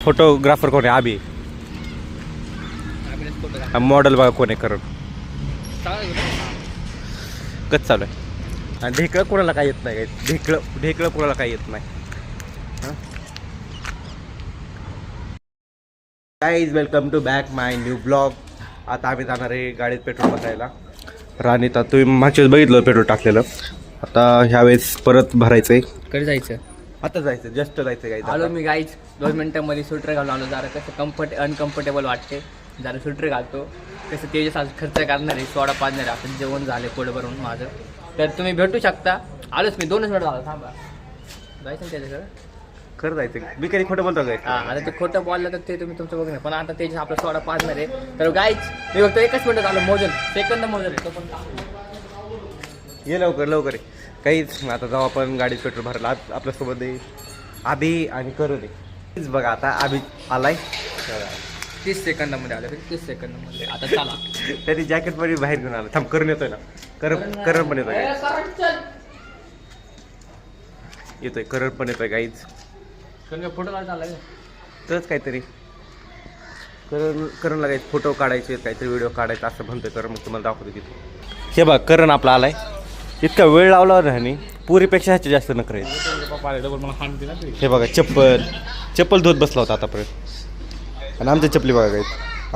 Photographer कोण आहे? आबी. मॉडेल बघा कोण आहे? करण. कसं चालू आहे? आणि ढेकळं कोणाला काय येत नाही. ढेकळं कोणाला काय येत नाही. Guys welcome to back my new blog. आता आम्ही जाणार आहे गाडीत पेट्रोल बसायला. राणीत तुम्ही मागच्या वेळेस बघितलं पेट्रोल टाकलेलं. आता ह्यावेळेस परत भरायचं आहे. कडे जायचं आता जायचं जस्ट जायचं. गाईज आलो मी गाईज 2 मिनिटांमध्ये स्वेटर घालून आलो. जरा कसं अनकम्फर्टेबल वाटते. जरा स्वेटर घालतो. कसं तेजस आज खर्च करणार आहे, सोडा पाजणार आहे. आता जेवण झाले पोट भरून माझं. तर तुम्ही भेटू शकता. आलोच मी 2च मिनिट झालं. थांबा जायचं ना त्याच्याकडे. खरं जायचं. मी कधी खोटं बोलतो काय? हां आता ते खोटं बोललं तर ते तुम्ही तुमचं बघणार. पण आता तेजस आपला सोडा पाजणार आहे. तर गाईज मी बघतो 1च मिनिट झालं. मोजल सेकंद मोजल तो पण ये लवकर काहीच. आता जाऊ आपण गाडीत पेट्रोल भरायला. आपल्यासोबत आबी आणि करू दे. बघा आता आबी आलाय. 30 सेकंदामध्ये आलं. 30 सेकंदामध्ये आता चला. त्याची जॅकेट मध्ये बाहेर घेऊन आला. थांब करून येतोय ना. करण पण येतोय. करण पण येतोय काहीच. फोटो काढायला तरच काहीतरी करण लागायचं. फोटो काढायचे काहीतरी व्हिडिओ काढायचा असं म्हणतोय. करण मग तुम्हाला दाखवतो तिथे. हे बघ करण आपला आलाय. इतका वेळ लावला ना ह्यानी. पुरीपेक्षा ह्याचे जास्त नखरे आहेत. हे बघा चप्पल धुत बसला होता आतापर्यंत. आणि आमच्या चपली बघा काहीत.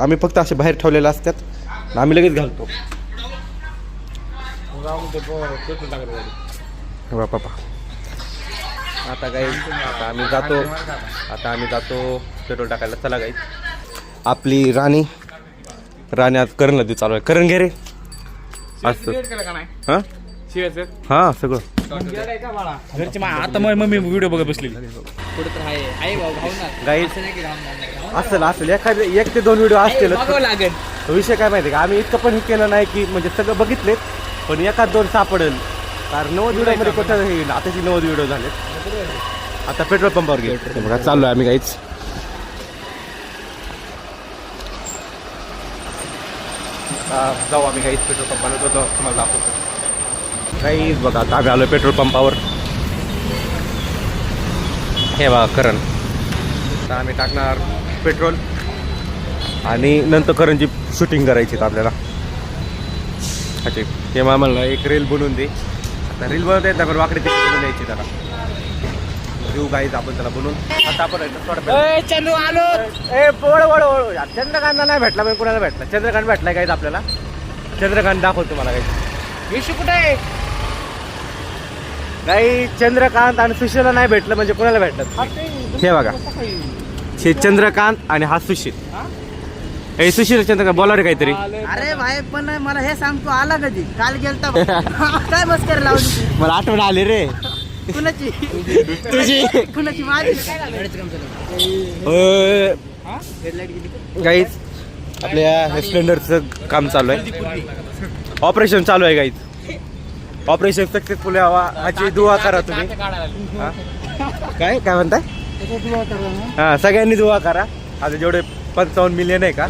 आम्ही फक्त असे बाहेर ठेवलेले असतात आणि आम्ही लगेच घालतो. हे बघा पापा. आता आम्ही जातो पेट्रोल टाकायला. चला गाईज. आपली राणी आज करणला दे चालू आहे. करण घे रे. असं हां सगळं आता मम्मी व्हिडिओ बघत बसली. गाईज असेल एखादे 1 ते 2 व्हिडिओ असतील. विषय काय माहिती का? आम्ही इतकं पण हे केलं नाही की म्हणजे सगळं बघितले. पण 1-2 सापडेल. कारण 90 व्हिडिओमध्ये कुठं हे आताची 90 व्हिडिओ झाले. आता पेट्रोल पंपावर गेलो बघा. चाललो आहे आम्ही गाईच. जाऊ आम्ही गाईच पेट्रोल पंपाला. तुम्हाला दाखवतो काहीच. बघा आता आम्ही आलो पेट्रोल पंपावर. हे बघा करण. आता आम्ही टाकणार पेट्रोल आणि नंतर करणची शूटिंग करायची आपल्याला. अच्छा हे मामाला एक रील बनवून दे. आता रील बनवता येत पण वाकडी तिकडे बनवून द्यायची त्याला. देऊ गाईज आपण त्याला बनवून. आता आपण चंद्रू आलो. वळ चंद्रकांतला नाही भेटला पण कुणाला भेटला? चंद्रकांत भेटलाय गाईज आपल्याला. चंद्रकांत दाखवतो तुम्हाला गाईज. विशू कुठे आहे? काही चंद्रकांत आणि सुशीलला नाही भेटलं म्हणजे कुणाला भेटलं? हे बघा हे चंद्रकांत आणि हा सुशील. हे सुशील चंद्रकांत बोला रे काहीतरी. अरे भाई पण मला हे सांग तू आला कधी? काल गेलता काय मस्करी लावली? मला आठवण आली रे. कुणाची? तुझी. कुणाची? माझी. गाईज आपल्या स्प्लेंडरचं काम चालू आहे. ऑपरेशन चालू आहे गाईज. ऑपरेशन सक्सेसफुल व्हावा ह्याची दुआ करा तुम्ही. काय म्हणताय? हां सगळ्यांनी दुआ करा. आता जेवढे 55 मिलियन आहे का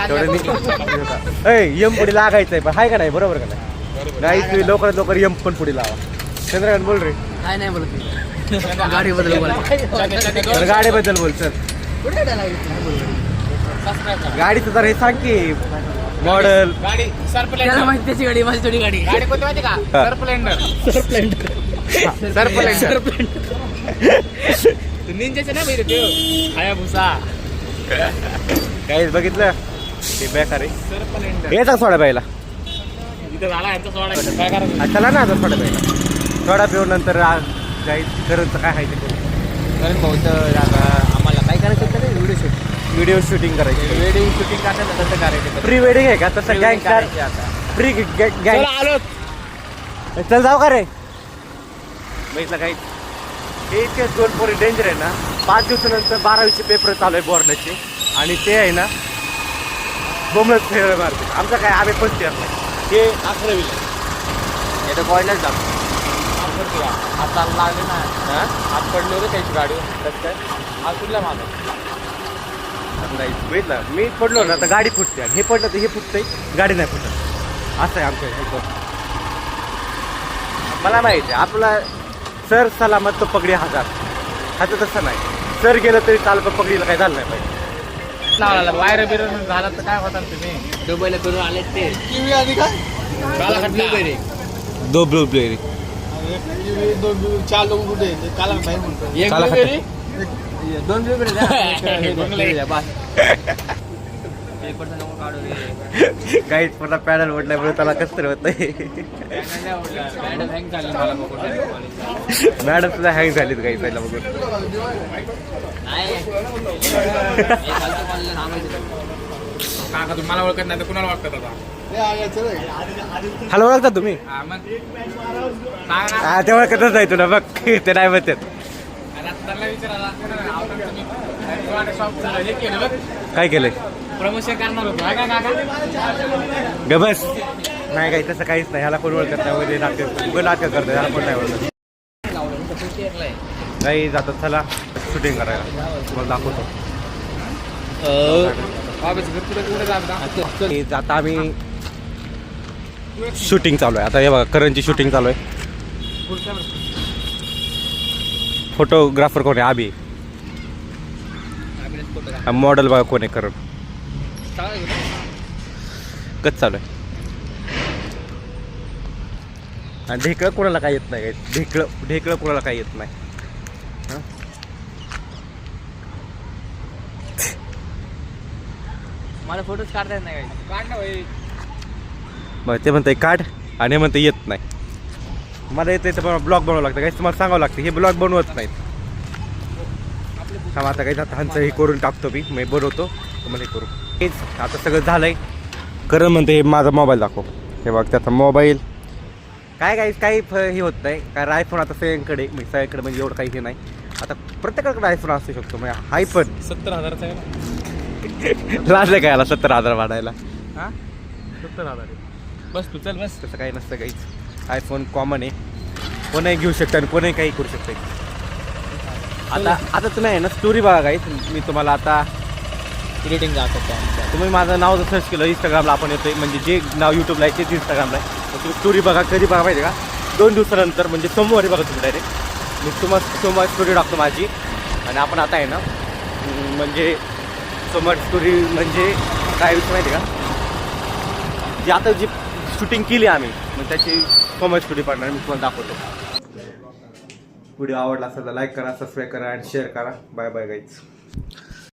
तेवढे यम पुढे लागायचं आहे. पण आहे का नाही? बरोबर का नाही? नाही तुम्ही लवकरात लवकर यम पण पुढे लावा. चंद्रकांत बोल रे. काय नाही बोलत. गाडीबद्दल बोल. गाडीबद्दल बोल सर. गाडीचं जर हे सांग की मॉडेल. त्याला माहिती त्याची गाडी. माझी थोडी गाडी. गाडी कोणती माहिती का? सरप्लेंडर. निंजाचे ना माहिती ते हायाबुसा. काहीच बघितलं ते बेकार आहे. सरप्लेंडर येतात सोडा प्यायला. इथं झाला यांचा सोडा. काय करायचं? चला ना आता सोडा प्यायला. सोडा पिऊन नंतर काही करत काय आहे ते करू. कारण बहुत आम्हाला काय करायचं होतं रे? व्हिडिओ शूटिंग करायची. वेडिंग शूटिंग करायचं तसं करायचं. प्री वेडिंग आहे का? तसं गँग आता प्री गँग. आलो. चल जाऊ का रे? बघितलं काही हे इतके 2 पोरी डेंजर आहे ना. 5 दिवसानंतर 12वीचे पेपर चालू आहे बोर्डाचे. आणि ते आहे ना बोंबलत फेवर मारते. आमचं काय आम्ही पण ते 11वीला. हे तर कॉलेजलाच जातो. आता लागले ना. हात पडले रे त्याची गाडी. कसं काय हात कुठला माझा? बघितलं मी पडलो ना तर गाडी फुटते. आणि हे पडलं तर हे फुटतंय. गाडी नाही फुटत. असं आहे आमचं. मला माहिती आहे आपला सर सलामत तो पगडी 1000. ह्याचं तसं नाही. सर गेलं तरी चाल पण पकडीला काही झालं नाही पाहिजे. वायर बिर झाला तर काय होता तुम्ही दुबईला करून आले ते ब्लूबेरी दो ब्लूबेरी चार लोक कुठे काला बाहेर म्हणतो एक काला ब्लूबेरी दोन रुपये गाईड पुन्हा पॅनल म्हटल्यामुळे त्याला कसं तरी होत नाही. मॅडम सुद्धा हँग झालीत गाई पहिला बघून. काका तुम्ही मला ओळखत नाही तर कुणाला ओळखतात आता हॅलो ओळखता तुम्ही? हा, मग हा ते ओळखतच नाही तुला बघ ते नाही म्हणतात. काय केलंय प्रमोशन करणार होतो काय काका ग बस. नाही काही तसं काहीच नाही ह्याला कोण ओळखत नाही वगैरे नाटक उभं नाटक करतं ह्याला कोण नाही ओळखत. काही जातात चला शूटिंग करायला तुम्हाला दाखवतो. आता आम्ही शूटिंग चालू आहे. आता हे बघा करणची शूटिंग चालू आहे. फोटोग्राफर कोण आहे? आबी. मॉडेल बघा कोण आहे? करण. कच चालू आहे. आणि ढेकळं कोणाला काही येत नाही. ढेकळं कोणाला काही येत नाही. मला फोटोज काढता येत नाही काढ ना भाई. मग ते म्हणते काढ आणि हे म्हणते येत नाही. मला येतं तर ब्लॉग बनवावं लागतं. काही तुम्हाला सांगावं लागतं हे ब्लॉग बनवत नाहीत. हा आता काही आता ह्यांचं हे करून टाकतो मी बनवतो तुम्हाला हे करू. हेच आता सगळं झालं आहे. करण म्हणते हे माझा मोबाईल दाखव. हे बघ त्याचा मोबाईल काही हे होत नाही. कारण आयफोन आता सगळ्यांकडे म्हणजे एवढं काही हे नाही. आता प्रत्येकाकडे आयफोन असू शकतो. म्हणजे हाय पण 70,000चा आहे ना. लाजलं काय याला 70,000 वाढायला. हा 70,000 बस तू चल बस. तसं काही नसतं काहीच. आयफोन कॉमन आहे. कोणीही घेऊ शकतं आणि कोणीही काही करू शकतं. आता तुम्ही आहे ना स्टोरी बघा काहीच. मी तुम्हाला आता एडिटिंग दाखवतो. तुम्ही माझं नाव जर सर्च केलं इंस्टाग्रामला आपण येतोय. म्हणजे जे नाव यूट्यूबला आहे तेच इंस्टाग्रामला आहे. मग तुम्ही स्टोरी बघा. कधी बघा माहिती का 2 दिवसानंतर म्हणजे सोमवारी बघा तुम्ही डायरेक्ट. मी तुम्हाला सोमवारी स्टोरी टाकतो माझी. आणि आपण आता आहे ना म्हणजे सोमवारी स्टोरी म्हणजे काय विषय माहिती का जी आता जी शूटिंग केली आम्ही मग त्याची सोमवारी स्टोरी पाडणार मी तुम्हाला दाखवतो. व्हिडिओ आवडला असेल तर लाईक करा, सबस्क्राईब करा आणि शेअर करा. Bye bye guys.